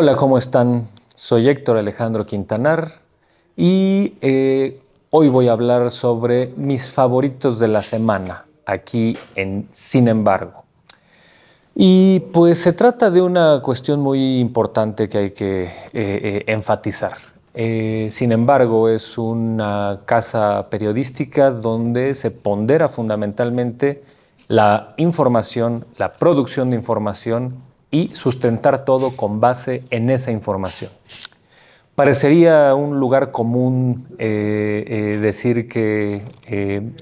Hola, ¿cómo están? Soy Héctor Alejandro Quintanar y hoy voy a hablar sobre mis favoritos de la semana aquí en Sin embargo. Y pues se trata de una cuestión muy importante que hay que enfatizar. Sin embargo, es una casa periodística donde se pondera fundamentalmente la información, la producción de información y sustentar todo con base en esa información. Parecería un lugar común decir que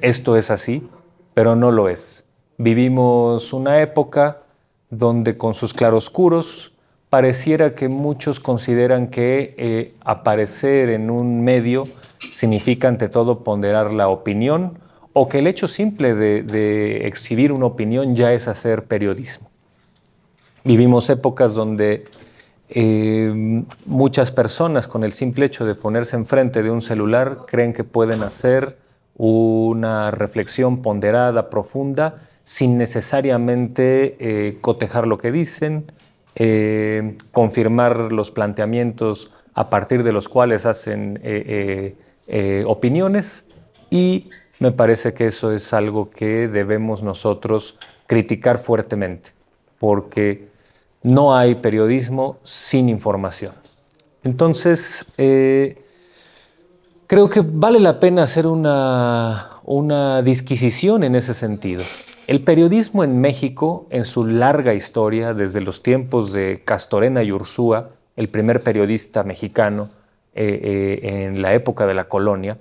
esto es así, pero no lo es. Vivimos una época donde con sus claroscuros pareciera que muchos consideran que aparecer en un medio significa ante todo ponderar la opinión o que el hecho simple de exhibir una opinión ya es hacer periodismo. Vivimos épocas donde muchas personas con el simple hecho de ponerse enfrente de un celular creen que pueden hacer una reflexión ponderada, profunda, sin necesariamente cotejar lo que dicen, confirmar los planteamientos a partir de los cuales hacen opiniones, y me parece que eso es algo que debemos nosotros criticar fuertemente, porque no hay periodismo sin información. Entonces, creo que vale la pena hacer una disquisición en ese sentido. El periodismo en México, en su larga historia, desde los tiempos de Castorena y Ursúa, el primer periodista mexicano en la época de la colonia,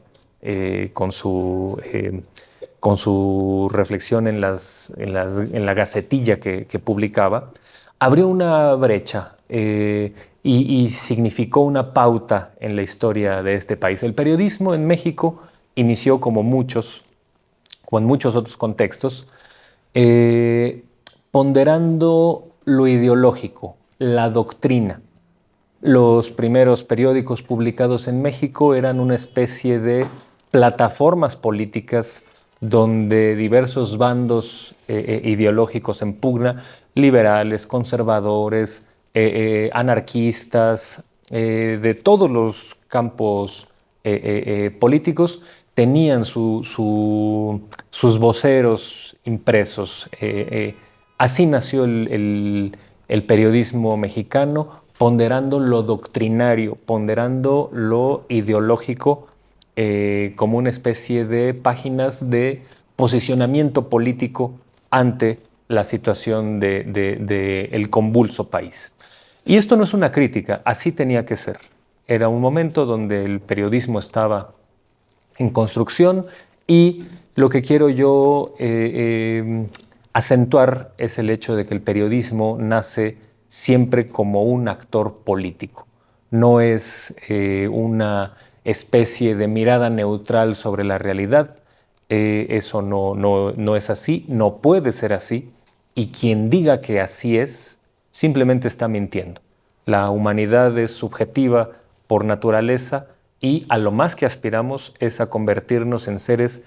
con su reflexión en la gacetilla que publicaba, abrió una brecha y significó una pauta en la historia de este país. El periodismo en México inició como muchos, o en muchos otros contextos, ponderando lo ideológico, la doctrina. Los primeros periódicos publicados en México eran una especie de plataformas políticas donde diversos bandos ideológicos en pugna, liberales, conservadores, anarquistas, de todos los campos políticos, tenían sus voceros impresos. Así nació el periodismo mexicano, ponderando lo doctrinario, ponderando lo ideológico, como una especie de páginas de posicionamiento político ante la situación del convulso país. Y esto no es una crítica, así tenía que ser. Era un momento donde el periodismo estaba en construcción, y lo que quiero yo acentuar es el hecho de que el periodismo nace siempre como un actor político. No es una especie de mirada neutral sobre la realidad. Eso no es así, no puede ser así, y quien diga que así es, simplemente está mintiendo. La humanidad es subjetiva por naturaleza, y a lo más que aspiramos es a convertirnos en seres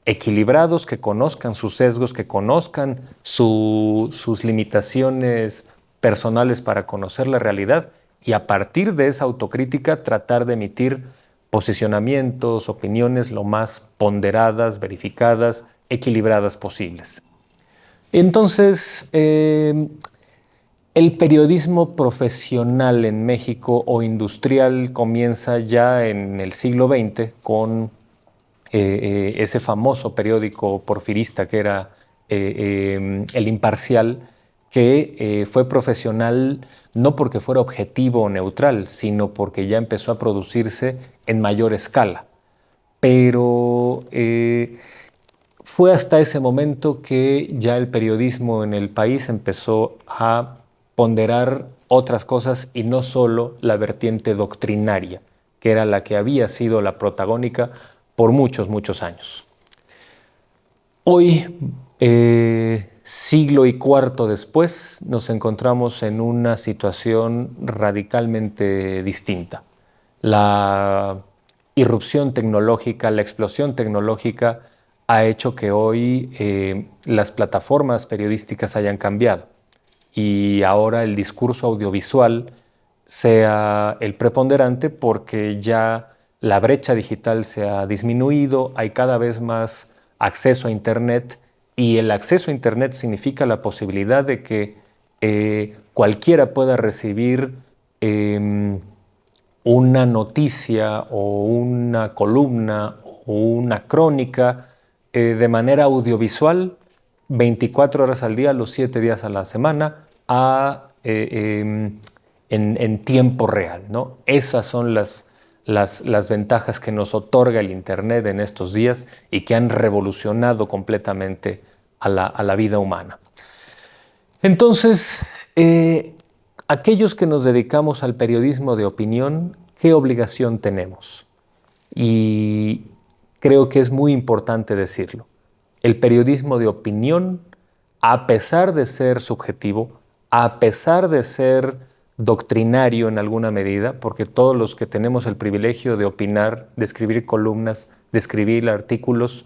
equilibrados, que conozcan sus sesgos, que conozcan sus limitaciones personales para conocer la realidad, y a partir de esa autocrítica tratar de emitir posicionamientos, opiniones lo más ponderadas, verificadas, equilibradas posibles. Entonces, el periodismo profesional en México o industrial comienza ya en el siglo XX con ese famoso periódico porfirista que era El Imparcial, que fue profesional no porque fuera objetivo o neutral, sino porque ya empezó a producirse en mayor escala. Pero fue hasta ese momento que ya el periodismo en el país empezó a ponderar otras cosas y no solo la vertiente doctrinaria, que era la que había sido la protagónica por muchos, muchos años. Hoy, siglo y cuarto después, nos encontramos en una situación radicalmente distinta. La irrupción tecnológica, la explosión tecnológica ha hecho que hoy las plataformas periodísticas hayan cambiado, y ahora el discurso audiovisual sea el preponderante porque ya la brecha digital se ha disminuido, hay cada vez más acceso a Internet y el acceso a Internet significa la posibilidad de que cualquiera pueda recibir una noticia o una columna o una crónica de manera audiovisual 24 horas al día, los 7 días a la semana, en tiempo real, ¿no? Esas son las ventajas que nos otorga el Internet en estos días y que han revolucionado completamente a la vida humana. Entonces, aquellos que nos dedicamos al periodismo de opinión, ¿qué obligación tenemos? Y creo que es muy importante decirlo. El periodismo de opinión, a pesar de ser subjetivo, a pesar de ser doctrinario en alguna medida, porque todos los que tenemos el privilegio de opinar, de escribir columnas, de escribir artículos,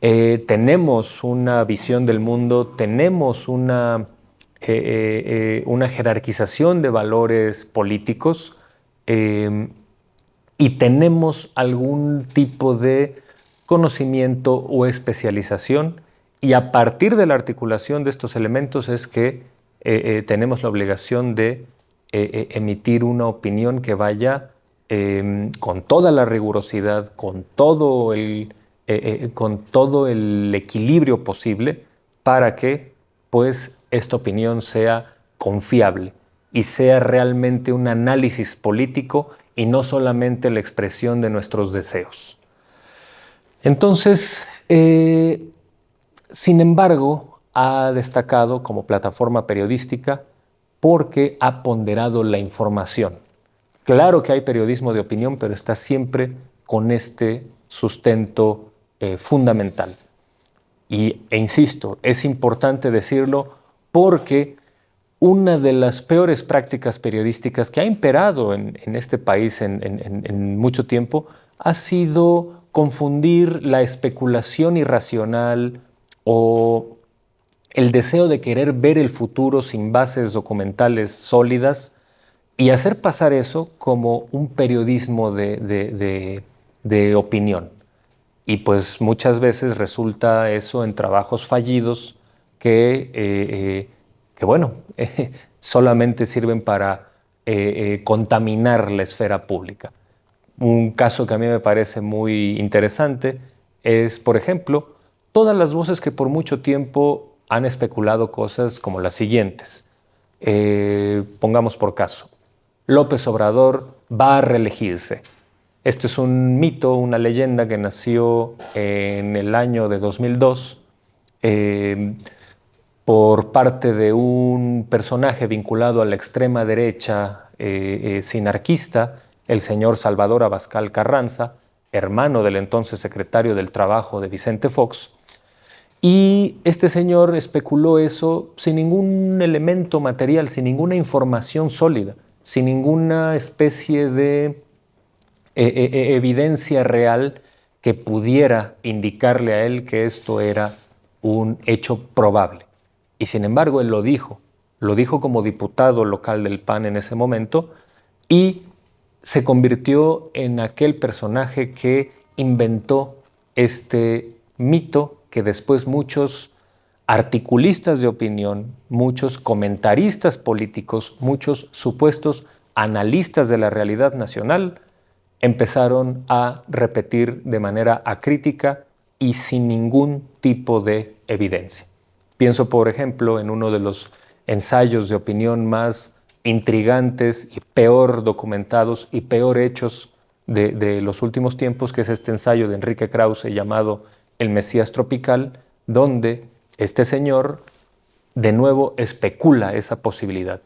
tenemos una visión del mundo, tenemos una jerarquización de valores políticos y tenemos algún tipo de conocimiento o especialización, y a partir de la articulación de estos elementos es que tenemos la obligación de emitir una opinión que vaya con toda la rigurosidad, con todo el equilibrio posible para que pues esta opinión sea confiable y sea realmente un análisis político y no solamente la expresión de nuestros deseos. Entonces, sin embargo, ha destacado como plataforma periodística porque ha ponderado la información. Claro que hay periodismo de opinión, pero está siempre con este sustento fundamental. E insisto, es importante decirlo porque una de las peores prácticas periodísticas que ha imperado en este país en mucho tiempo ha sido confundir la especulación irracional o el deseo de querer ver el futuro sin bases documentales sólidas y hacer pasar eso como un periodismo de opinión. Y pues muchas veces resulta eso en trabajos fallidos que bueno, solamente sirven para contaminar la esfera pública. Un caso que a mí me parece muy interesante es, por ejemplo, todas las voces que por mucho tiempo han especulado cosas como las siguientes. Pongamos por caso, López Obrador va a reelegirse. Esto es un mito, una leyenda que nació en el año de 2002 por parte de un personaje vinculado a la extrema derecha sinarquista, el señor Salvador Abascal Carranza, hermano del entonces secretario del Trabajo de Vicente Fox. Y este señor especuló eso sin ningún elemento material, sin ninguna información sólida, sin ninguna especie de evidencia real que pudiera indicarle a él que esto era un hecho probable. Y sin embargo, él lo dijo como diputado local del PAN en ese momento y se convirtió en aquel personaje que inventó este mito que después muchos articulistas de opinión, muchos comentaristas políticos, muchos supuestos analistas de la realidad nacional empezaron a repetir de manera acrítica y sin ningún tipo de evidencia. Pienso, por ejemplo, en uno de los ensayos de opinión más intrigantes y peor documentados y peor hechos de los últimos tiempos, que es este ensayo de Enrique Krause llamado El Mesías Tropical, donde este señor de nuevo especula esa posibilidad.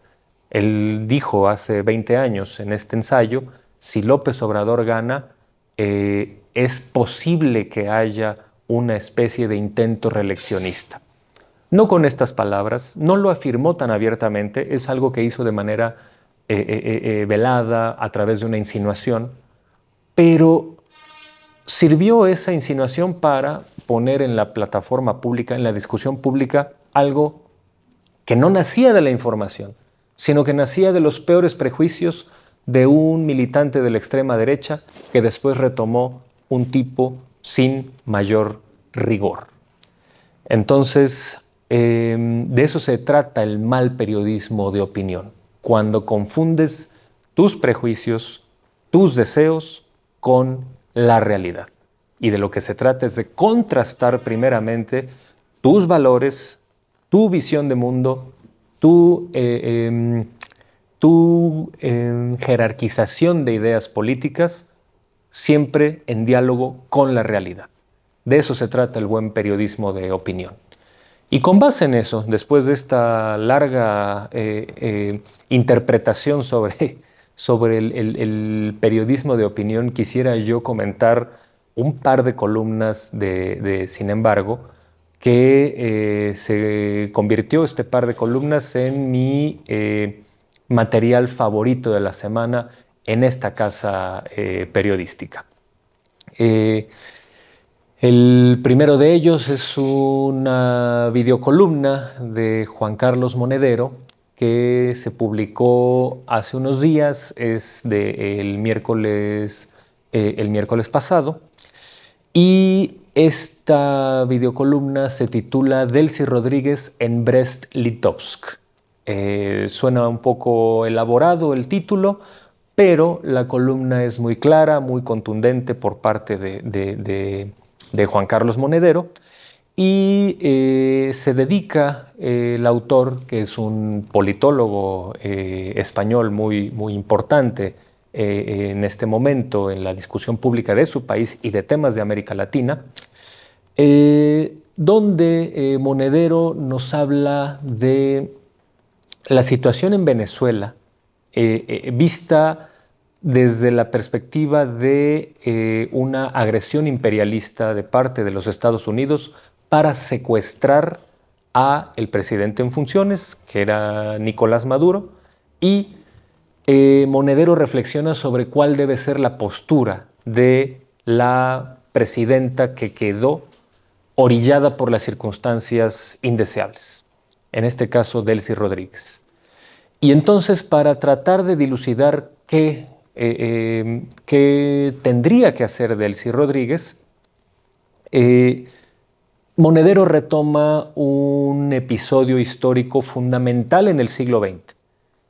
Él dijo hace 20 años en este ensayo, si López Obrador gana, es posible que haya una especie de intento reeleccionista. No con estas palabras, no lo afirmó tan abiertamente, es algo que hizo de manera velada a través de una insinuación, pero sirvió esa insinuación para poner en la plataforma pública, en la discusión pública, algo que no nacía de la información, sino que nacía de los peores prejuicios de un militante de la extrema derecha que después retomó un tipo sin mayor rigor. Entonces, de eso se trata el mal periodismo de opinión, cuando confundes tus prejuicios, tus deseos con la realidad. Y de lo que se trata es de contrastar primeramente tus valores, tu visión de mundo, tu jerarquización de ideas políticas, siempre en diálogo con la realidad. De eso se trata el buen periodismo de opinión. Y con base en eso, después de esta larga interpretación sobre el periodismo de opinión, quisiera yo comentar un par de columnas Sin embargo, que se convirtió este par de columnas en mi material favorito de la semana en esta casa periodística. El primero de ellos es una videocolumna de Juan Carlos Monedero que se publicó hace unos días, es del miércoles pasado, y esta videocolumna se titula Delcy Rodríguez en Brest-Litovsk. Suena un poco elaborado el título, pero la columna es muy clara, muy contundente por parte de Juan Carlos Monedero, y se dedica el autor, que es un politólogo español muy importante en este momento en la discusión pública de su país y de temas de América Latina, donde Monedero nos habla de la situación en Venezuela vista desde la perspectiva de una agresión imperialista de parte de los Estados Unidos para secuestrar a el presidente en funciones, que era Nicolás Maduro, y Monedero reflexiona sobre cuál debe ser la postura de la presidenta que quedó orillada por las circunstancias indeseables, en este caso Delcy Rodríguez. Y entonces, para tratar de dilucidar qué tendría que hacer Delcy Rodríguez, Monedero retoma un episodio histórico fundamental en el siglo XX.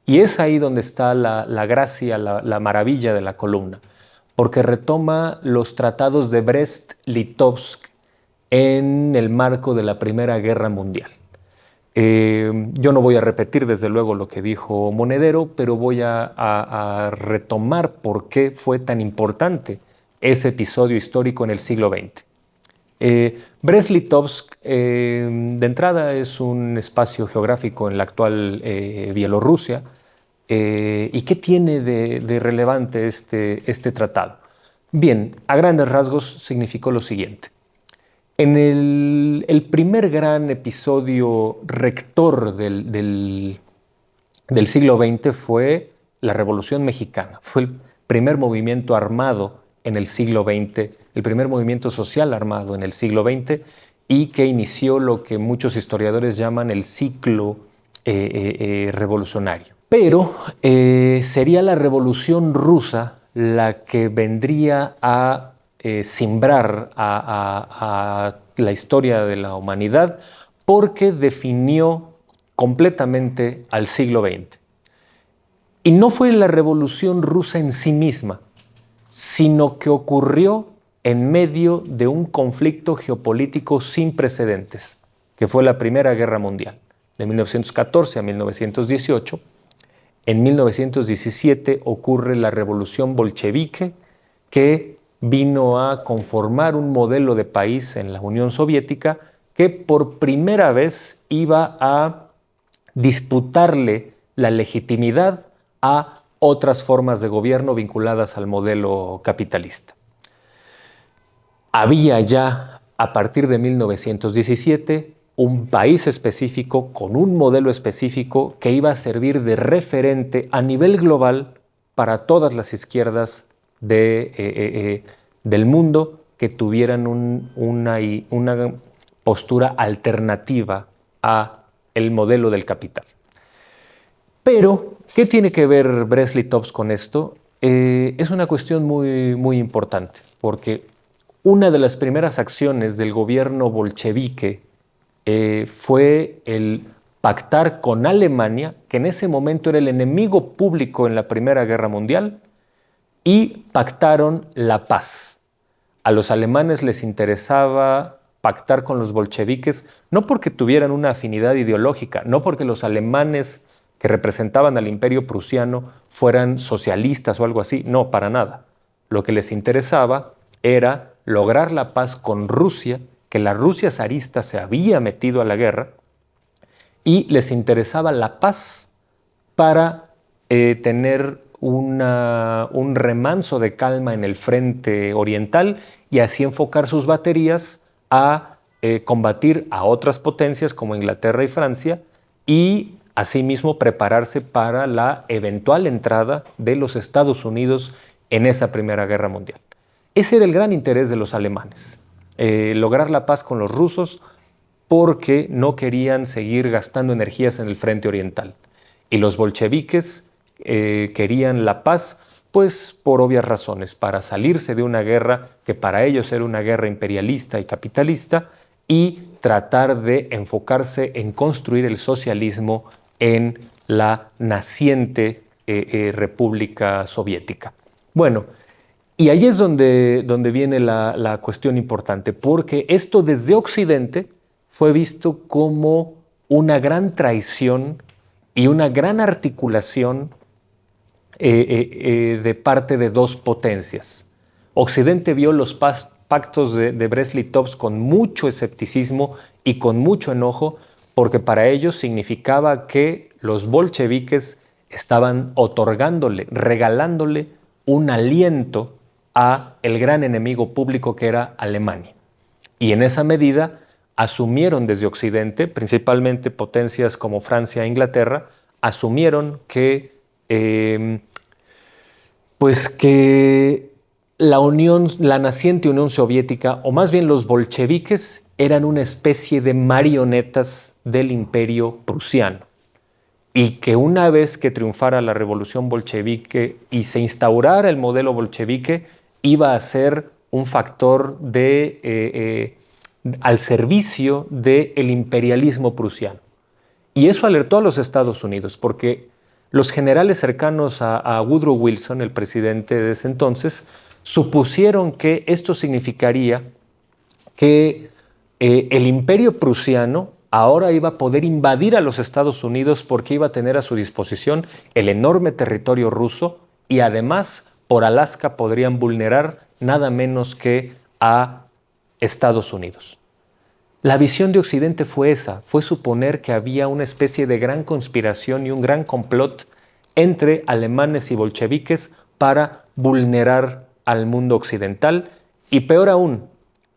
Y es ahí donde está la gracia, la maravilla de la columna, porque retoma los tratados de Brest-Litovsk en el marco de la Primera Guerra Mundial. Yo no voy a repetir desde luego lo que dijo Monedero, pero voy a retomar por qué fue tan importante ese episodio histórico en el siglo XX. Brest-Litovsk, de entrada, es un espacio geográfico en la actual Bielorrusia. ¿Y qué tiene de relevante este tratado? Bien, a grandes rasgos significó lo siguiente. En el primer gran episodio rector del siglo XX fue la Revolución Mexicana. Fue el primer movimiento armado en el siglo XX, el primer movimiento social armado en el siglo XX, y que inició lo que muchos historiadores llaman el ciclo revolucionario. Pero sería la Revolución Rusa la que vendría a simbrar a la historia de la humanidad, porque definió completamente al siglo XX. Y no fue la Revolución Rusa en sí misma, sino que ocurrió en medio de un conflicto geopolítico sin precedentes, que fue la Primera Guerra Mundial, de 1914 a 1918. En 1917 ocurre la Revolución Bolchevique, que vino a conformar un modelo de país en la Unión Soviética que por primera vez iba a disputarle la legitimidad a otras formas de gobierno vinculadas al modelo capitalista. Había ya, a partir de 1917, un país específico con un modelo específico que iba a servir de referente a nivel global para todas las izquierdas del mundo que tuvieran una postura alternativa a el modelo del capital. Pero, ¿qué tiene que ver Brest-Litovsk con esto? Es una cuestión muy, muy importante, porque una de las primeras acciones del gobierno bolchevique fue el pactar con Alemania, que en ese momento era el enemigo público en la Primera Guerra Mundial, y pactaron la paz. A los alemanes les interesaba pactar con los bolcheviques, no porque tuvieran una afinidad ideológica, no porque los alemanes que representaban al imperio prusiano fueran socialistas o algo así, no, para nada. Lo que les interesaba era lograr la paz con Rusia, que la Rusia zarista se había metido a la guerra, y les interesaba la paz para tener un remanso de calma en el frente oriental y así enfocar sus baterías a combatir a otras potencias como Inglaterra y Francia y asimismo prepararse para la eventual entrada de los Estados Unidos en esa Primera Guerra Mundial. Ese era el gran interés de los alemanes, lograr la paz con los rusos porque no querían seguir gastando energías en el frente oriental. Y los bolcheviques querían la paz, pues por obvias razones, para salirse de una guerra que para ellos era una guerra imperialista y capitalista y tratar de enfocarse en construir el socialismo en la naciente República Soviética. Bueno, y ahí es donde viene la cuestión importante, porque esto desde Occidente fue visto como una gran traición y una gran articulación de parte de dos potencias. Occidente vio los pactos de Brest-Litovsk con mucho escepticismo y con mucho enojo, porque para ellos significaba que los bolcheviques estaban otorgándole, regalándole un aliento a el gran enemigo público que era Alemania. Y en esa medida asumieron desde Occidente, principalmente potencias como Francia e Inglaterra, asumieron que la naciente Unión Soviética, o más bien los bolcheviques, eran una especie de marionetas del imperio prusiano. Y que una vez que triunfara la revolución bolchevique y se instaurara el modelo bolchevique, iba a ser un factor al servicio del imperialismo prusiano. Y eso alertó a los Estados Unidos, porque los generales cercanos a Woodrow Wilson, el presidente de ese entonces, supusieron que esto significaría que el imperio prusiano ahora iba a poder invadir a los Estados Unidos porque iba a tener a su disposición el enorme territorio ruso y además por Alaska podrían vulnerar nada menos que a Estados Unidos. La visión de Occidente fue esa, fue suponer que había una especie de gran conspiración y un gran complot entre alemanes y bolcheviques para vulnerar al mundo occidental y peor aún,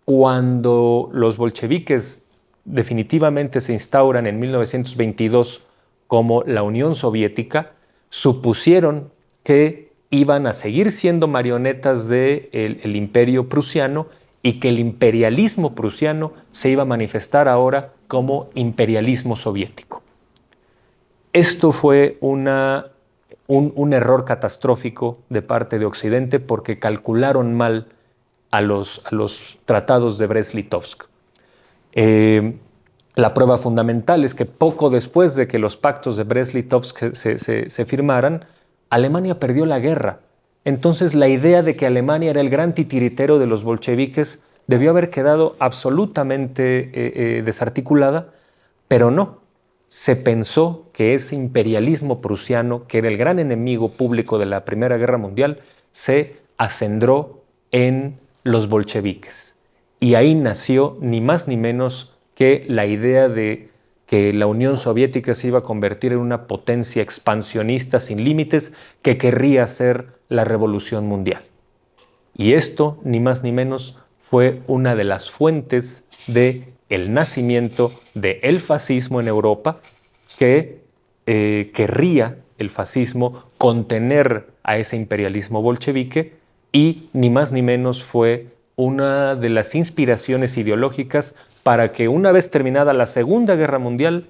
cuando los bolcheviques definitivamente se instauran en 1922 como la Unión Soviética, supusieron que iban a seguir siendo marionetas del imperio prusiano y que el imperialismo prusiano se iba a manifestar ahora como imperialismo soviético. Esto fue un error catastrófico de parte de Occidente porque calcularon mal a los tratados de Brest-Litovsk. La prueba fundamental es que poco después de que los pactos de Brest-Litovsk se firmaran, Alemania perdió la guerra. Entonces la idea de que Alemania era el gran titiritero de los bolcheviques debió haber quedado absolutamente desarticulada, pero no. Se pensó que ese imperialismo prusiano, que era el gran enemigo público de la Primera Guerra Mundial, se acendró en los bolcheviques. Y ahí nació ni más ni menos que la idea de que la Unión Soviética se iba a convertir en una potencia expansionista sin límites que querría hacer la revolución mundial. Y esto, ni más ni menos, fue una de las fuentes del nacimiento del fascismo en Europa, que querría el fascismo contener a ese imperialismo bolchevique y ni más ni menos fue una de las inspiraciones ideológicas para que una vez terminada la Segunda Guerra Mundial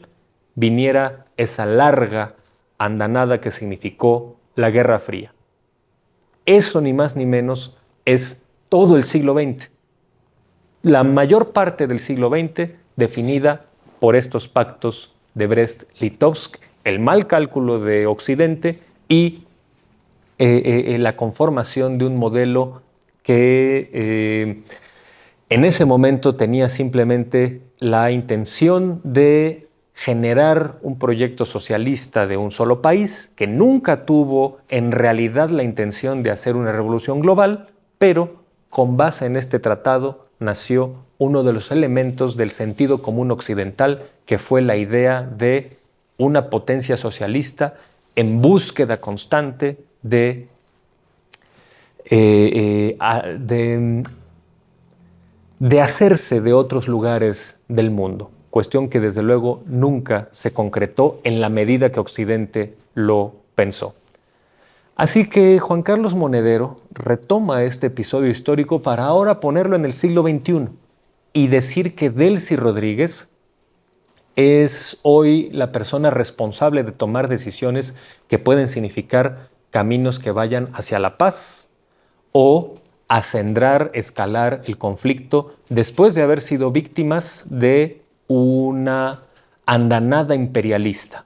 viniera esa larga andanada que significó la Guerra Fría. Eso ni más ni menos es todo el siglo XX. La mayor parte del siglo XX definida por estos pactos de Brest-Litovsk, el mal cálculo de Occidente y la conformación de un modelo que en ese momento tenía simplemente la intención de generar un proyecto socialista de un solo país, que nunca tuvo en realidad la intención de hacer una revolución global, pero con base en este tratado nació uno de los elementos del sentido común occidental, que fue la idea de una potencia socialista en búsqueda constante de hacerse de otros lugares del mundo, cuestión que desde luego nunca se concretó en la medida que Occidente lo pensó. Así que Juan Carlos Monedero retoma este episodio histórico para ahora ponerlo en el siglo XXI y decir que Delcy Rodríguez es hoy la persona responsable de tomar decisiones que pueden significar caminos que vayan hacia la paz o acendrar, escalar el conflicto después de haber sido víctimas de una andanada imperialista.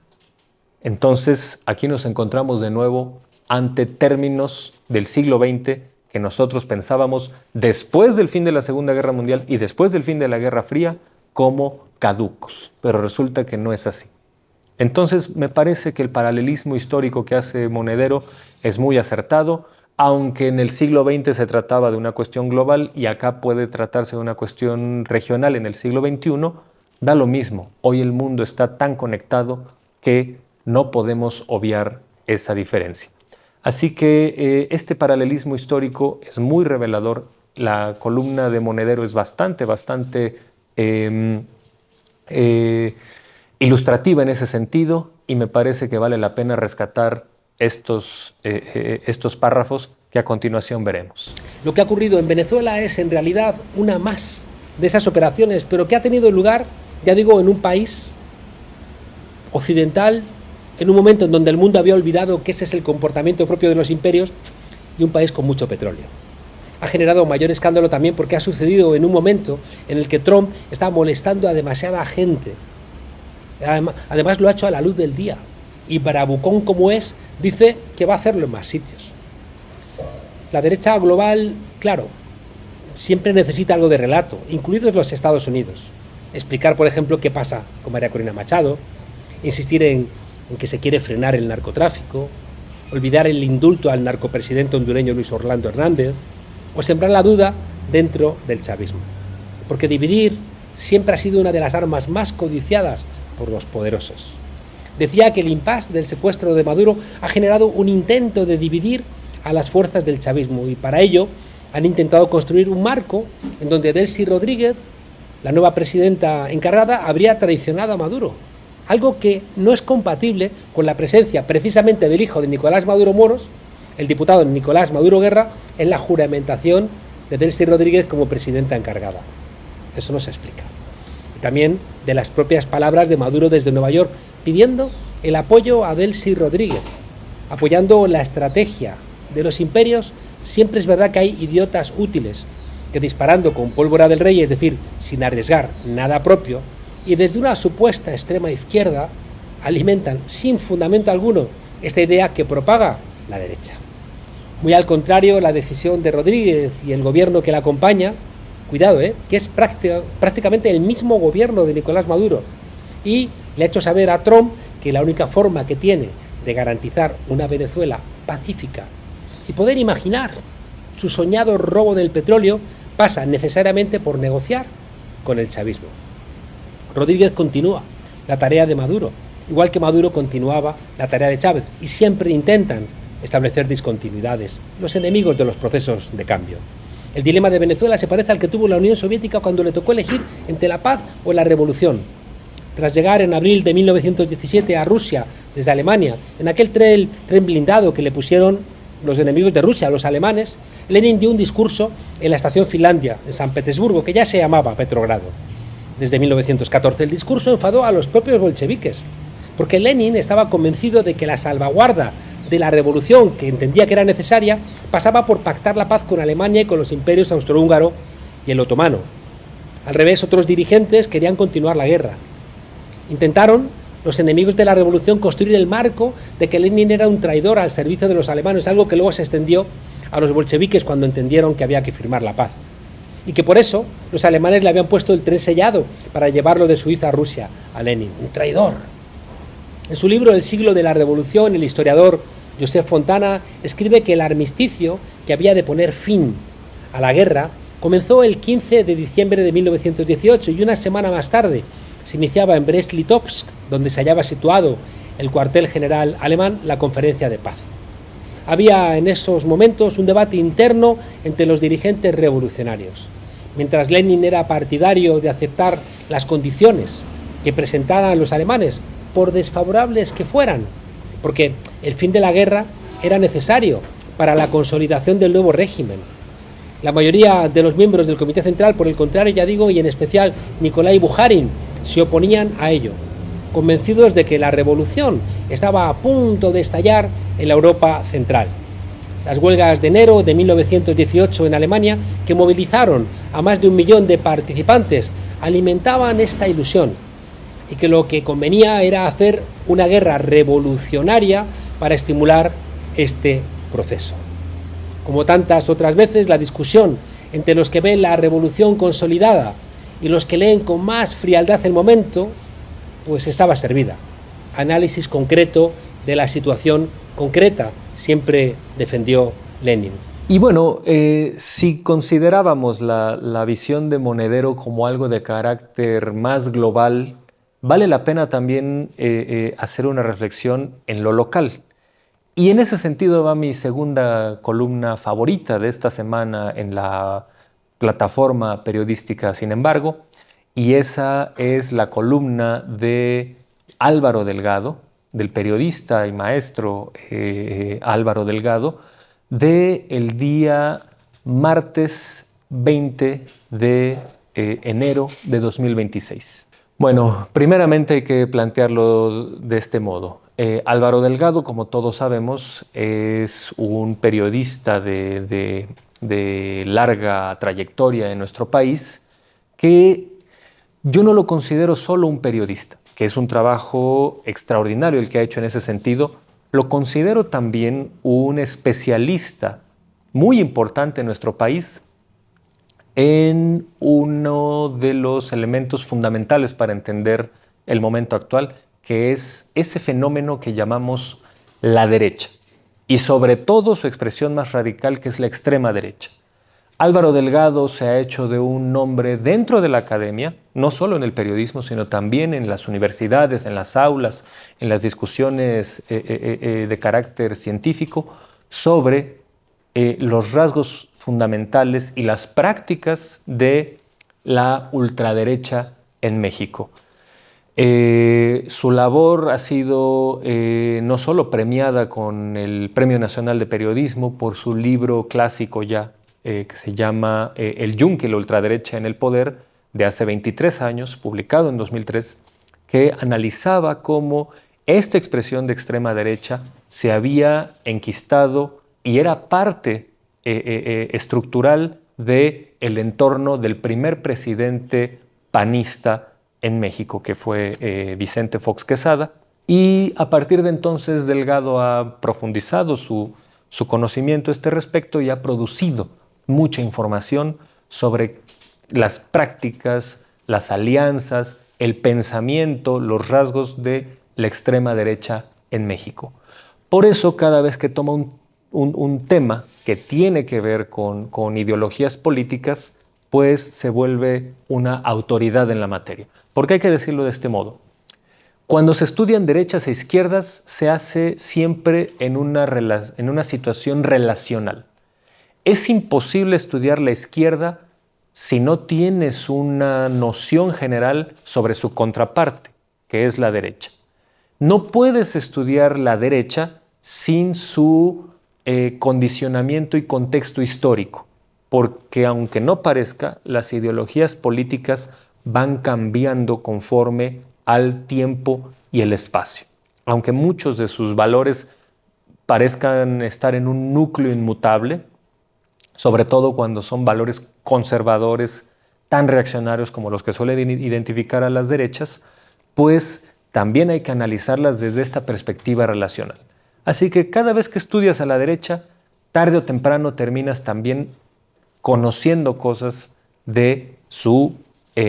Entonces, aquí nos encontramos de nuevo ante términos del siglo XX que nosotros pensábamos después del fin de la Segunda Guerra Mundial y después del fin de la Guerra Fría como caducos, pero resulta que no es así. Entonces, me parece que el paralelismo histórico que hace Monedero es muy acertado, aunque en el siglo XX se trataba de una cuestión global y acá puede tratarse de una cuestión regional en el siglo XXI, da lo mismo. Hoy el mundo está tan conectado que no podemos obviar esa diferencia. Así que este paralelismo histórico es muy revelador. La columna de Monedero es bastante ilustrativa en ese sentido y me parece que vale la pena rescatar estos párrafos que a continuación veremos. Lo que ha ocurrido en Venezuela es en realidad una más de esas operaciones, pero que ha tenido lugar, ya digo, en un país occidental, en un momento en donde el mundo había olvidado que ese es el comportamiento propio de los imperios, y un país con mucho petróleo. Ha generado mayor escándalo también porque ha sucedido en un momento en el que Trump está molestando a demasiada gente. Además lo ha hecho a la luz del día. Y bravucón como es, dice que va a hacerlo en más sitios. La derecha global, claro, siempre necesita algo de relato, incluidos los Estados Unidos. Explicar, por ejemplo, qué pasa con María Corina Machado, insistir en que se quiere frenar el narcotráfico, olvidar el indulto al narcopresidente hondureño Luis Orlando Hernández, o sembrar la duda dentro del chavismo. Porque dividir siempre ha sido una de las armas más codiciadas por los poderosos. Decía que el impasse del secuestro de Maduro ha generado un intento de dividir a las fuerzas del chavismo y para ello han intentado construir un marco en donde Delcy Rodríguez, la nueva presidenta encargada, habría traicionado a Maduro. Algo que no es compatible con la presencia precisamente del hijo de Nicolás Maduro Moros, el diputado Nicolás Maduro Guerra, en la juramentación de Delcy Rodríguez como presidenta encargada. Eso no se explica. Y también de las propias palabras de Maduro desde Nueva York, pidiendo el apoyo a Delcy Rodríguez, apoyando la estrategia de los imperios. Siempre es verdad que hay idiotas útiles que disparando con pólvora del rey, es decir, sin arriesgar nada propio, y desde una supuesta extrema izquierda alimentan sin fundamento alguno esta idea que propaga la derecha. Muy al contrario, la decisión de Rodríguez y el gobierno que la acompaña, cuidado, que es prácticamente el mismo gobierno de Nicolás Maduro, y le ha hecho saber a Trump que la única forma que tiene de garantizar una Venezuela pacífica y poder imaginar su soñado robo del petróleo pasa necesariamente por negociar con el chavismo. Rodríguez continúa la tarea de Maduro, igual que Maduro continuaba la tarea de Chávez, y siempre intentan establecer discontinuidades, los enemigos de los procesos de cambio. El dilema de Venezuela se parece al que tuvo la Unión Soviética cuando le tocó elegir entre la paz o la revolución. Tras llegar en abril de 1917 a Rusia desde Alemania, en aquel tren blindado que le pusieron los enemigos de Rusia, los alemanes, Lenin dio un discurso en la estación Finlandia, en San Petersburgo, que ya se llamaba Petrogrado. Desde 1914 el discurso enfadó a los propios bolcheviques, porque Lenin estaba convencido de que la salvaguarda de la revolución, que entendía que era necesaria, pasaba por pactar la paz con Alemania y con los imperios austrohúngaro y el otomano. Al revés, otros dirigentes querían continuar la guerra. Intentaron los enemigos de la revolución construir el marco de que Lenin era un traidor al servicio de los alemanes, algo que luego se extendió a los bolcheviques cuando entendieron que había que firmar la paz. Y que por eso los alemanes le habían puesto el tren sellado para llevarlo de Suiza a Rusia, a Lenin. Un traidor. En su libro El siglo de la revolución, el historiador Josep Fontana escribe que el armisticio que había de poner fin a la guerra comenzó el 15 de diciembre de 1918 y una semana más tarde se iniciaba en Brest-Litovsk, donde se hallaba situado el cuartel general alemán, la conferencia de paz. Había en esos momentos un debate interno entre los dirigentes revolucionarios. Mientras Lenin era partidario de aceptar las condiciones que presentaran los alemanes, por desfavorables que fueran, porque el fin de la guerra era necesario para la consolidación del nuevo régimen. La mayoría de los miembros del Comité Central, por el contrario, ya digo, y en especial Nikolai Bukharin, se oponían a ello, convencidos de que la revolución estaba a punto de estallar en la Europa central. Las huelgas de enero de 1918 en Alemania, que movilizaron a más de 1 millón de participantes, alimentaban esta ilusión, y que lo que convenía era hacer una guerra revolucionaria para estimular este proceso. Como tantas otras veces, la discusión entre los que ven la revolución consolidada y los que leen con más frialdad el momento, pues estaba servida. Análisis concreto de la situación concreta, siempre defendió Lenin. Y bueno, si considerábamos la visión de Monedero como algo de carácter más global, vale la pena también hacer una reflexión en lo local. Y en ese sentido va mi segunda columna favorita de esta semana en la plataforma periodística Sin embargo, y esa es la columna de Álvaro Delgado, del periodista y maestro Álvaro Delgado, del día martes 20 de enero de 2026. Bueno, primeramente hay que plantearlo de este modo. Álvaro Delgado, como todos sabemos, es un periodista de larga trayectoria en nuestro país, que yo no lo considero solo un periodista, que es un trabajo extraordinario el que ha hecho en ese sentido. Lo considero también un especialista muy importante en nuestro país en uno de los elementos fundamentales para entender el momento actual, que es ese fenómeno que llamamos la derecha, y sobre todo su expresión más radical, que es la extrema derecha. Álvaro Delgado se ha hecho de un nombre dentro de la academia, no solo en el periodismo, sino también en las universidades, en las aulas, en las discusiones de carácter científico, sobre los rasgos fundamentales y las prácticas de la ultraderecha en México. Su labor ha sido no solo premiada con el Premio Nacional de Periodismo por su libro clásico ya, que se llama El Yunque y la ultraderecha en el poder, de hace 23 años, publicado en 2003, que analizaba cómo esta expresión de extrema derecha se había enquistado y era parte estructural del entorno del primer presidente panista en México, que fue Vicente Fox Quesada. Y a partir de entonces Delgado ha profundizado su conocimiento a este respecto y ha producido mucha información sobre las prácticas, las alianzas, el pensamiento, los rasgos de la extrema derecha en México. Por eso, cada vez que toma un tema que tiene que ver con ideologías políticas, pues se vuelve una autoridad en la materia. Porque hay que decirlo de este modo. Cuando se estudian derechas e izquierdas, se hace siempre en una situación relacional. Es imposible estudiar la izquierda si no tienes una noción general sobre su contraparte, que es la derecha. No puedes estudiar la derecha sin su condicionamiento y contexto histórico, porque aunque no parezca, las ideologías políticas van cambiando conforme al tiempo y el espacio. Aunque muchos de sus valores parezcan estar en un núcleo inmutable, sobre todo cuando son valores conservadores tan reaccionarios como los que suelen identificar a las derechas, pues también hay que analizarlas desde esta perspectiva relacional. Así que cada vez que estudias a la derecha, tarde o temprano terminas también conociendo cosas de su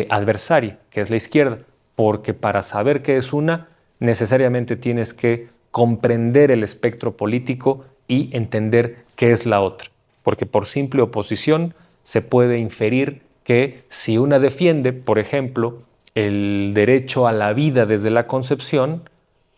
adversaria, que es la izquierda, porque para saber qué es una, necesariamente tienes que comprender el espectro político y entender qué es la otra, porque por simple oposición se puede inferir que si una defiende, por ejemplo, el derecho a la vida desde la concepción,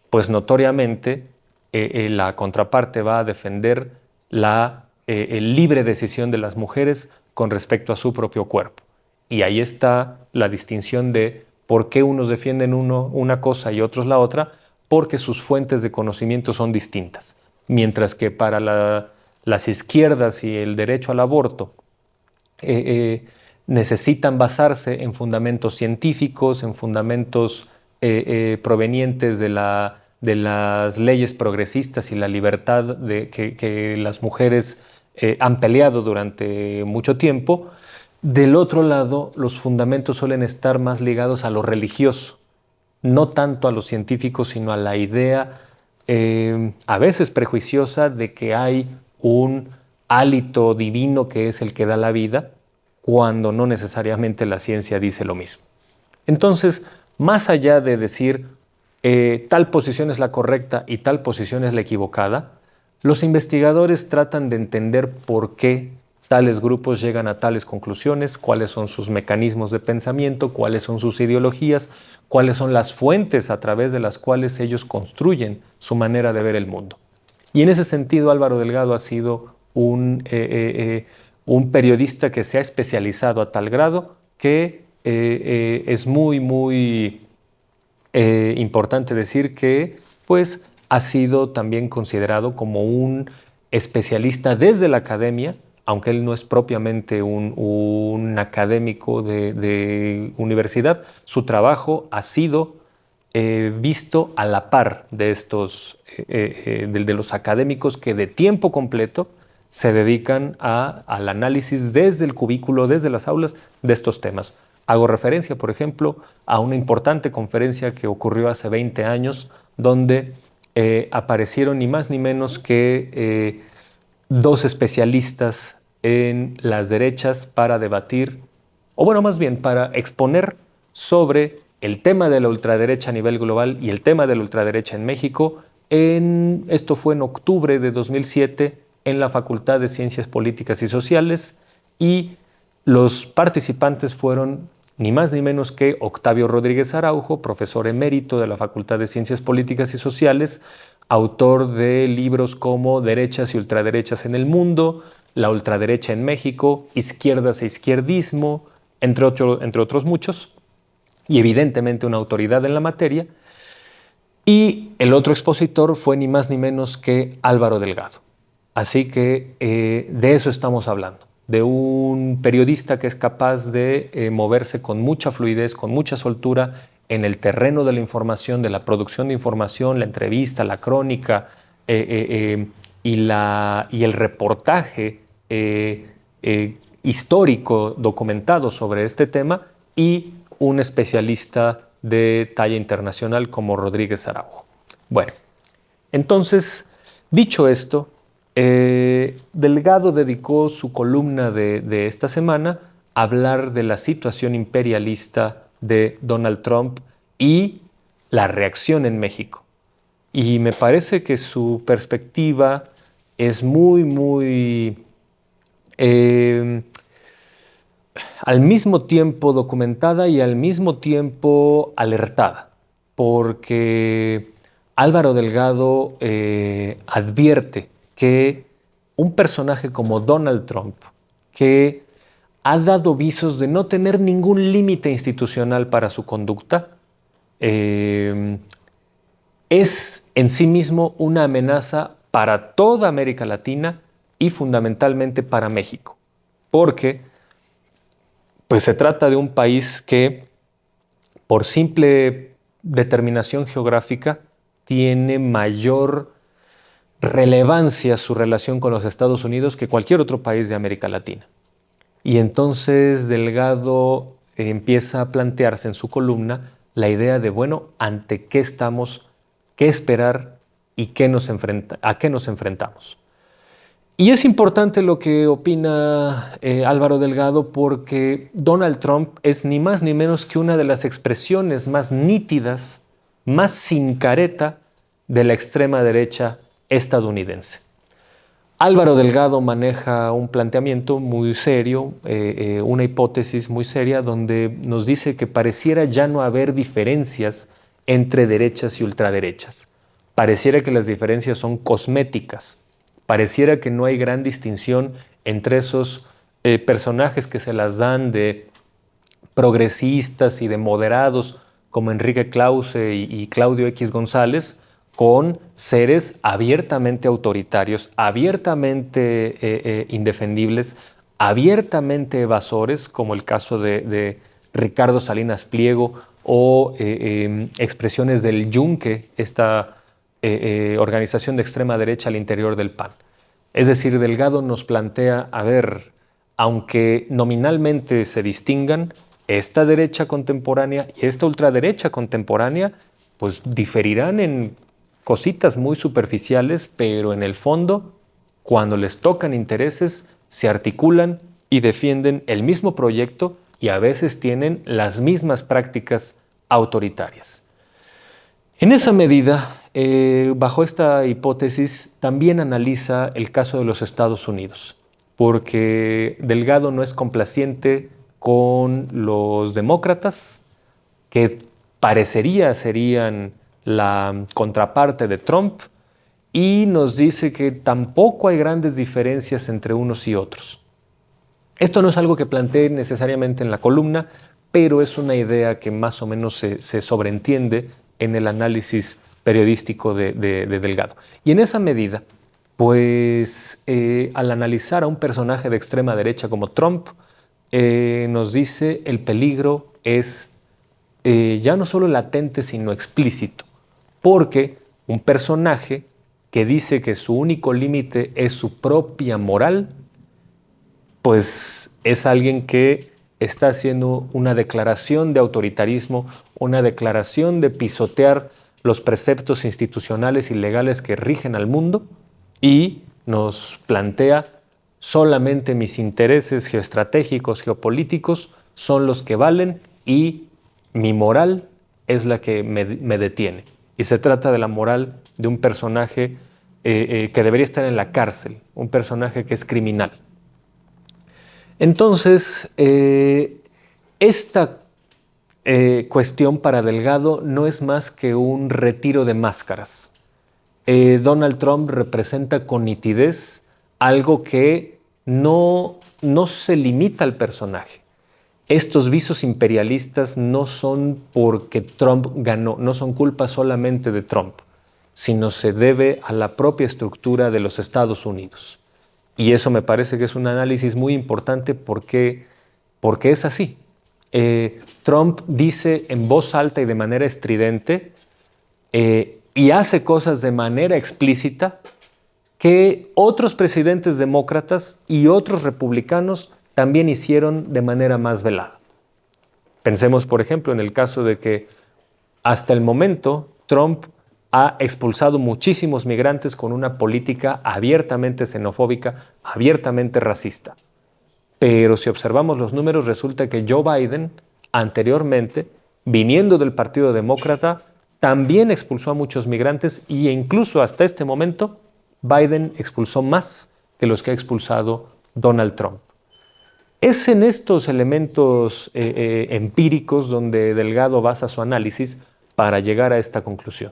pues notoriamente la contraparte va a defender la libre decisión de las mujeres con respecto a su propio cuerpo. Y ahí está la distinción de por qué unos defienden una cosa y otros la otra, porque sus fuentes de conocimiento son distintas. Mientras que para las izquierdas y el derecho al aborto necesitan basarse en fundamentos científicos, en fundamentos provenientes de las leyes progresistas y la libertad que las mujeres han peleado durante mucho tiempo. Del otro lado, los fundamentos suelen estar más ligados a lo religioso, no tanto a los científicos, sino a la idea a veces prejuiciosa de que hay un hálito divino que es el que da la vida, cuando no necesariamente la ciencia dice lo mismo. Entonces, más allá de decir tal posición es la correcta y tal posición es la equivocada, los investigadores tratan de entender por qué tales grupos llegan a tales conclusiones, cuáles son sus mecanismos de pensamiento, cuáles son sus ideologías, cuáles son las fuentes a través de las cuales ellos construyen su manera de ver el mundo. Y en ese sentido, Álvaro Delgado ha sido un periodista que se ha especializado a tal grado que es muy importante decir que pues, ha sido también considerado como un especialista desde la academia, aunque él no es propiamente un académico de universidad. Su trabajo ha sido visto a la par de de los académicos que de tiempo completo se dedican al análisis desde el cubículo, desde las aulas, de estos temas. Hago referencia, por ejemplo, a una importante conferencia que ocurrió hace 20 años, donde aparecieron ni más ni menos que dos especialistas en las derechas para debatir, o bueno, más bien para exponer sobre el tema de la ultraderecha a nivel global y el tema de la ultraderecha en México. Esto fue en octubre de 2007 en la Facultad de Ciencias Políticas y Sociales, y los participantes fueron ni más ni menos que Octavio Rodríguez Araujo, profesor emérito de la Facultad de Ciencias Políticas y Sociales, autor de libros como Derechas y ultraderechas en el mundo, La ultraderecha en México, Izquierdas e izquierdismo, entre otros muchos, y evidentemente una autoridad en la materia. Y el otro expositor fue ni más ni menos que Álvaro Delgado. Así que de eso estamos hablando, de un periodista que es capaz de moverse con mucha fluidez, con mucha soltura en el terreno de la información, de la producción de información, la entrevista, la crónica y el reportaje histórico documentado sobre este tema, y un especialista de talla internacional como Rodríguez Araujo. Bueno, entonces, dicho esto, Delgado dedicó su columna de esta semana a hablar de la situación imperialista de Donald Trump y la reacción en México. Y me parece que su perspectiva es muy al mismo tiempo documentada y al mismo tiempo alertada, porque Álvaro Delgado advierte que un personaje como Donald Trump, que ha dado visos de no tener ningún límite institucional para su conducta, es en sí mismo una amenaza para toda América Latina y fundamentalmente para México, porque pues, se trata de un país que por simple determinación geográfica tiene mayor relevancia su relación con los Estados Unidos que cualquier otro país de América Latina. Y entonces Delgado empieza a plantearse en su columna la idea de, bueno, ¿ante qué estamos? ¿Qué esperar? ¿Y a qué nos enfrentamos? Y es importante lo que opina Álvaro Delgado, porque Donald Trump es ni más ni menos que una de las expresiones más nítidas, más sin careta de la extrema derecha estadounidense. Álvaro Delgado maneja un planteamiento muy serio, una hipótesis muy seria, donde nos dice que pareciera ya no haber diferencias entre derechas y ultraderechas. Pareciera que las diferencias son cosméticas. Pareciera que no hay gran distinción entre esos personajes que se las dan de progresistas y de moderados, como Enrique Clause y Claudio X González, con seres abiertamente autoritarios, abiertamente indefendibles, abiertamente evasores, como el caso de Ricardo Salinas Pliego o expresiones del Yunque, esta organización de extrema derecha al interior del PAN. Es decir, Delgado nos plantea, a ver, aunque nominalmente se distingan, esta derecha contemporánea y esta ultraderecha contemporánea, pues diferirán en cositas muy superficiales, pero en el fondo, cuando les tocan intereses, se articulan y defienden el mismo proyecto y a veces tienen las mismas prácticas autoritarias. En esa medida, bajo esta hipótesis, también analiza el caso de los Estados Unidos, porque Delgado no es complaciente con los demócratas, que parecería serían la contraparte de Trump, y nos dice que tampoco hay grandes diferencias entre unos y otros. Esto no es algo que plantee necesariamente en la columna, pero es una idea que más o menos se sobreentiende en el análisis periodístico de Delgado. Y en esa medida, pues al analizar a un personaje de extrema derecha como Trump, nos dice el peligro es ya no solo latente, sino explícito, porque un personaje que dice que su único límite es su propia moral, pues es alguien que está haciendo una declaración de autoritarismo, una declaración de pisotear los preceptos institucionales y legales que rigen al mundo, y nos plantea solamente mis intereses geoestratégicos, geopolíticos son los que valen y mi moral es la que me detiene. Y se trata de la moral de un personaje que debería estar en la cárcel, un personaje que es criminal. Entonces, esta cuestión para Delgado no es más que un retiro de máscaras. Donald Trump representa con nitidez algo que no se limita al personaje. Estos visos imperialistas no son porque Trump ganó, no son culpa solamente de Trump, sino se debe a la propia estructura de los Estados Unidos. Y eso me parece que es un análisis muy importante porque es así. Trump dice en voz alta y de manera estridente y hace cosas de manera explícita que otros presidentes demócratas y otros republicanos también hicieron de manera más velada. Pensemos, por ejemplo, en el caso de que hasta el momento Trump ha expulsado muchísimos migrantes con una política abiertamente xenofóbica, abiertamente racista. Pero si observamos los números, resulta que Joe Biden, anteriormente, viniendo del Partido Demócrata, también expulsó a muchos migrantes e incluso hasta este momento, Biden expulsó más que los que ha expulsado Donald Trump. Es en estos elementos empíricos donde Delgado basa su análisis para llegar a esta conclusión.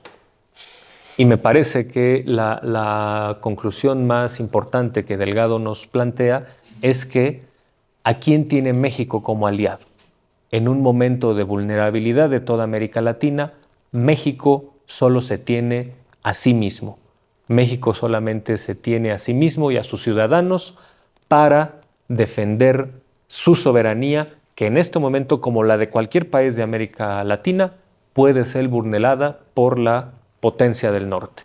Y me parece que la conclusión más importante que Delgado nos plantea es que ¿a quién tiene México como aliado? En un momento de vulnerabilidad de toda América Latina, México solo se tiene a sí mismo. México solamente se tiene a sí mismo y a sus ciudadanos para defender su soberanía, que en este momento, como la de cualquier país de América Latina, puede ser vulnerada por la potencia del norte.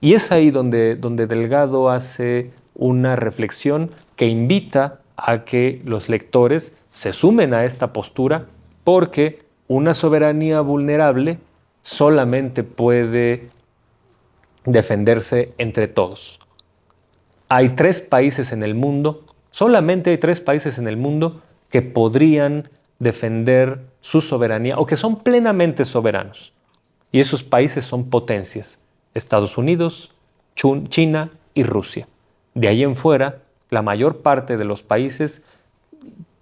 Y es ahí donde Delgado hace una reflexión que invita a que los lectores se sumen a esta postura, porque una soberanía vulnerable solamente puede defenderse entre todos. Hay 3 países en el mundo, solamente hay 3 países en el mundo que podrían defender su soberanía o que son plenamente soberanos. Y esos países son potencias: Estados Unidos, China y Rusia. De ahí en fuera, la mayor parte de los países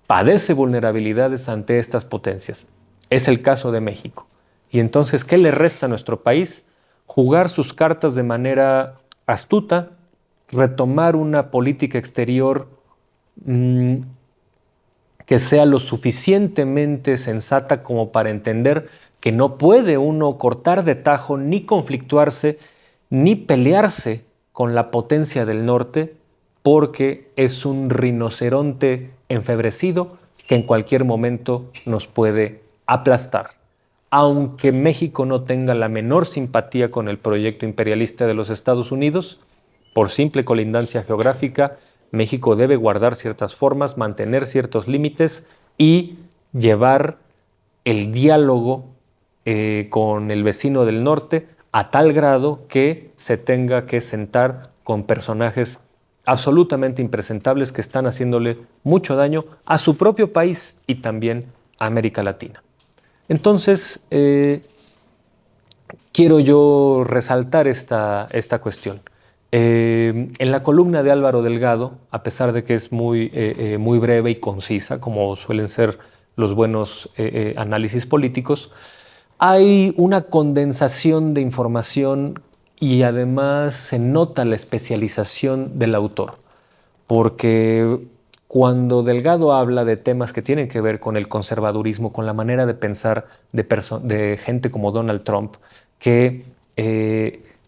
padece vulnerabilidades ante estas potencias. Es el caso de México. Y entonces, ¿qué le resta a nuestro país? Jugar sus cartas de manera astuta, retomar una política exterior que sea lo suficientemente sensata como para entender que no puede uno cortar de tajo, ni conflictuarse, ni pelearse con la potencia del norte, porque es un rinoceronte enfebrecido que en cualquier momento nos puede aplastar. Aunque México no tenga la menor simpatía con el proyecto imperialista de los Estados Unidos, por simple colindancia geográfica, México debe guardar ciertas formas, mantener ciertos límites y llevar el diálogo con el vecino del norte a tal grado que se tenga que sentar con personajes absolutamente impresentables que están haciéndole mucho daño a su propio país y también a América Latina. Entonces, quiero yo resaltar esta cuestión. En la columna de Álvaro Delgado, a pesar de que es muy breve y concisa, como suelen ser los buenos análisis políticos, hay una condensación de información y además se nota la especialización del autor, porque cuando Delgado habla de temas que tienen que ver con el conservadurismo, con la manera de pensar de gente como Donald Trump, que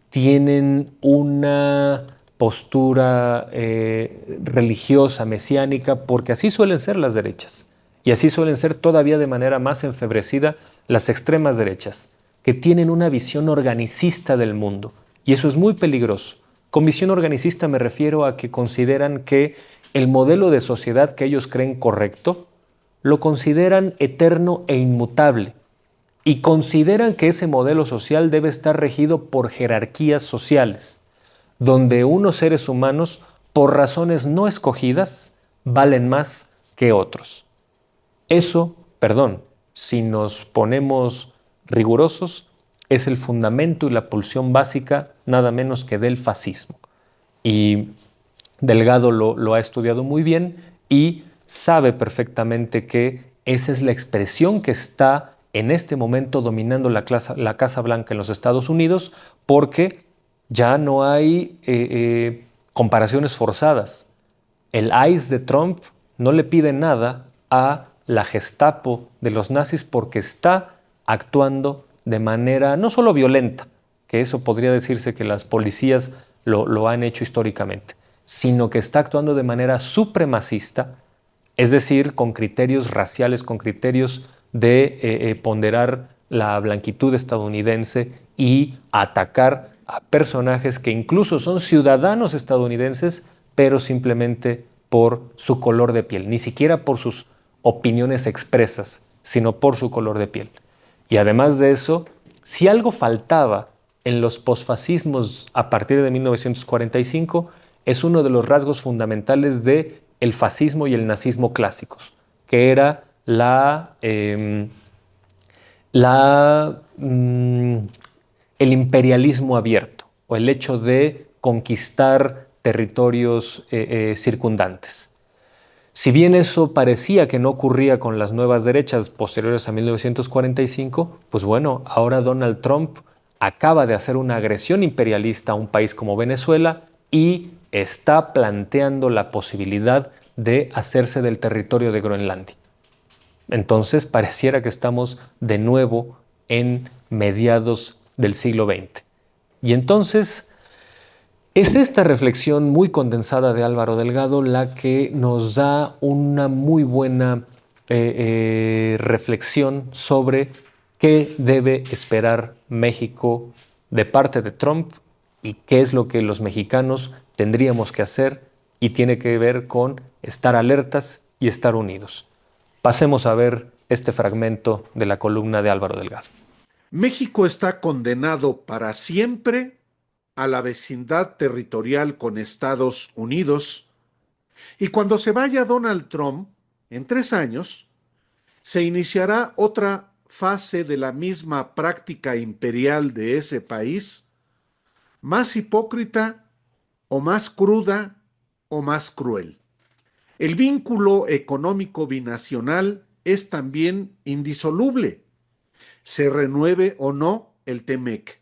tienen una postura religiosa, mesiánica, porque así suelen ser las derechas, y así suelen ser todavía de manera más enfebrecida las extremas derechas, que tienen una visión organicista del mundo, y eso es muy peligroso. Con visión organicista me refiero a que consideran que el modelo de sociedad que ellos creen correcto, lo consideran eterno e inmutable, y consideran que ese modelo social debe estar regido por jerarquías sociales, donde unos seres humanos, por razones no escogidas, valen más que otros. Eso, si nos ponemos rigurosos, es el fundamento y la pulsión básica nada menos que del fascismo. Y Delgado lo ha estudiado muy bien y sabe perfectamente que esa es la expresión que está en este momento dominando la Casa Blanca en los Estados Unidos, porque ya no hay comparaciones forzadas. El ICE de Trump no le pide nada a la Gestapo de los nazis porque está actuando de manera no solo violenta, que eso podría decirse que las policías lo han hecho históricamente, sino que está actuando de manera supremacista, es decir, con criterios raciales, con criterios de ponderar la blanquitud estadounidense y atacar a personajes que incluso son ciudadanos estadounidenses, pero simplemente por su color de piel, ni siquiera por sus opiniones expresas, sino por su color de piel. Y además de eso, si algo faltaba en los posfascismos a partir de 1945, es uno de los rasgos fundamentales del fascismo y el nazismo clásicos, que era el imperialismo abierto, o el hecho de conquistar territorios circundantes. Si bien eso parecía que no ocurría con las nuevas derechas posteriores a 1945, pues bueno, ahora Donald Trump acaba de hacer una agresión imperialista a un país como Venezuela y está planteando la posibilidad de hacerse del territorio de Groenlandia. Entonces pareciera que estamos de nuevo en mediados del siglo XX. Y entonces es esta reflexión muy condensada de Álvaro Delgado la que nos da una muy buena reflexión sobre ¿Qué debe esperar México de parte de Trump y qué es lo que los mexicanos tendríamos que hacer? Y tiene que ver con estar alertas y estar unidos. Pasemos a ver este fragmento de la columna de Álvaro Delgado. México está condenado para siempre a la vecindad territorial con Estados Unidos, y cuando se vaya Donald Trump, en 3 años, se iniciará otra fase de la misma práctica imperial de ese país, más hipócrita o más cruda o más cruel. El vínculo económico binacional es también indisoluble, se renueve o no el TEMEC.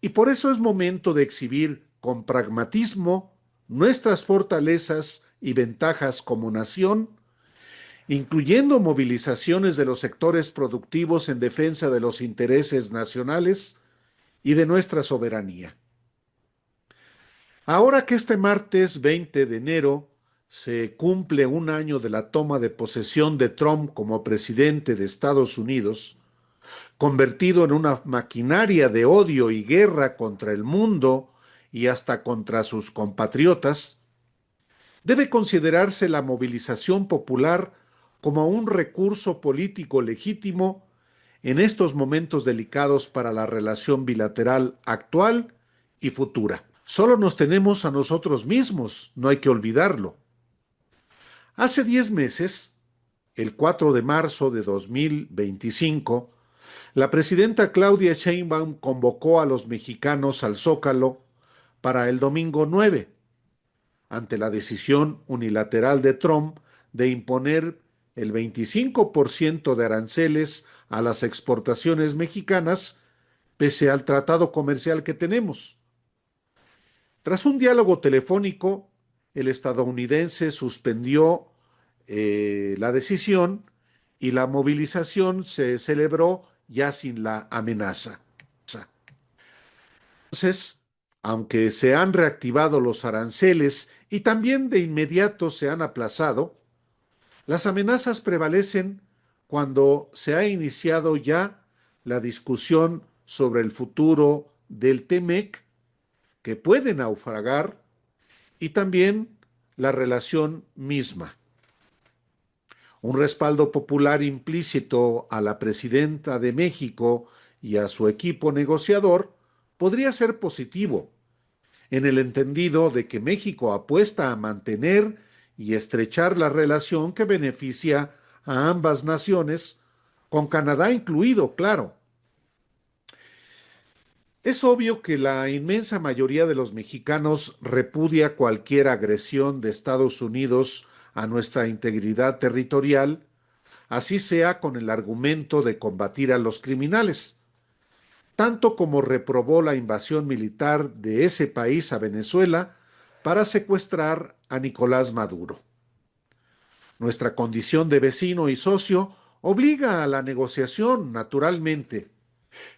Y por eso es momento de exhibir con pragmatismo nuestras fortalezas y ventajas como nación, incluyendo movilizaciones de los sectores productivos en defensa de los intereses nacionales y de nuestra soberanía. Ahora que este martes 20 de enero se cumple 1 año de la toma de posesión de Trump como presidente de Estados Unidos, convertido en una maquinaria de odio y guerra contra el mundo y hasta contra sus compatriotas, debe considerarse la movilización popular como un recurso político legítimo en estos momentos delicados para la relación bilateral actual y futura. Solo nos tenemos a nosotros mismos, no hay que olvidarlo. Hace 10 meses, el 4 de marzo de 2025, la presidenta Claudia Sheinbaum convocó a los mexicanos al Zócalo para el domingo 9, ante la decisión unilateral de Trump de imponer el 25% de aranceles a las exportaciones mexicanas, pese al tratado comercial que tenemos. Tras un diálogo telefónico, el estadounidense suspendió la decisión y la movilización se celebró ya sin la amenaza. Entonces, aunque se han reactivado los aranceles y también de inmediato se han aplazado, las amenazas prevalecen cuando se ha iniciado ya la discusión sobre el futuro del TEMEC, que puede naufragar, y también la relación misma. Un respaldo popular implícito a la presidenta de México y a su equipo negociador podría ser positivo, en el entendido de que México apuesta a mantener y estrechar la relación que beneficia a ambas naciones, con Canadá incluido, claro. Es obvio que la inmensa mayoría de los mexicanos repudia cualquier agresión de Estados Unidos a nuestra integridad territorial, así sea con el argumento de combatir a los criminales, tanto como reprobó la invasión militar de ese país a Venezuela para secuestrar a Nicolás Maduro. Nuestra condición de vecino y socio obliga a la negociación, naturalmente,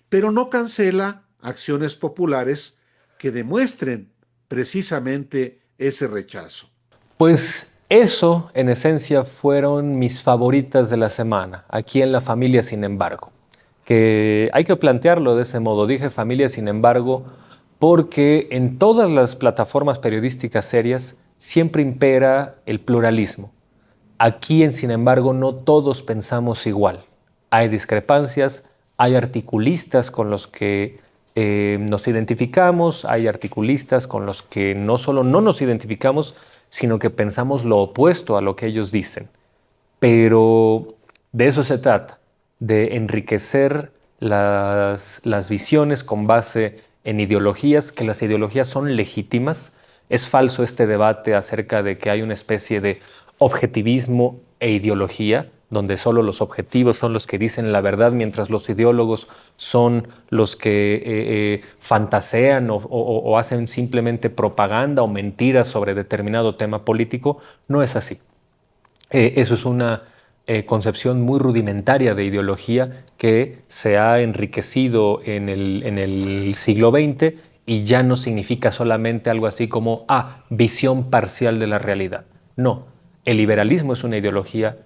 pero no cancela acciones populares que demuestren precisamente ese rechazo. Pues eso, en esencia, fueron mis favoritas de la semana, aquí en La Familia Sin Embargo. Que hay que plantearlo de ese modo. Dije familia, sin embargo, porque en todas las plataformas periodísticas serias siempre impera el pluralismo. Aquí, en sin embargo, no todos pensamos igual. Hay discrepancias, hay articulistas con los que nos identificamos, hay articulistas con los que no solo no nos identificamos, sino que pensamos lo opuesto a lo que ellos dicen. Pero de eso se trata, de enriquecer las visiones con base en ideologías, que las ideologías son legítimas. Es falso este debate acerca de que hay una especie de objetivismo e ideología, donde solo los objetivos son los que dicen la verdad, mientras los ideólogos son los que fantasean o hacen simplemente propaganda o mentiras sobre determinado tema político. No es así. Eso es una concepción muy rudimentaria de ideología que se ha enriquecido en el siglo XX y ya no significa solamente algo así como visión parcial de la realidad. No, el liberalismo es una ideología,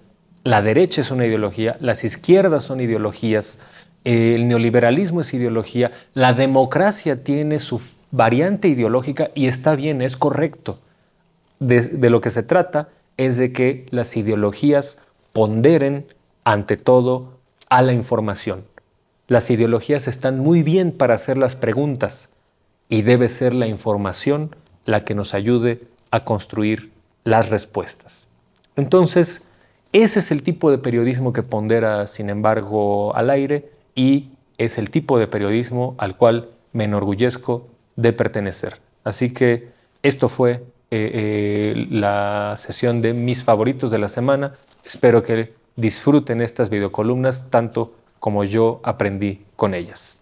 la derecha es una ideología, las izquierdas son ideologías, el neoliberalismo es ideología, la democracia tiene su variante ideológica y está bien, es correcto. De lo que se trata es de que las ideologías ponderen ante todo a la información. Las ideologías están muy bien para hacer las preguntas y debe ser la información la que nos ayude a construir las respuestas. Entonces, ese es el tipo de periodismo que pondera, sin embargo, al aire, y es el tipo de periodismo al cual me enorgullezco de pertenecer. Así que esto fue la sesión de mis favoritos de la semana. Espero que disfruten estas videocolumnas tanto como yo aprendí con ellas.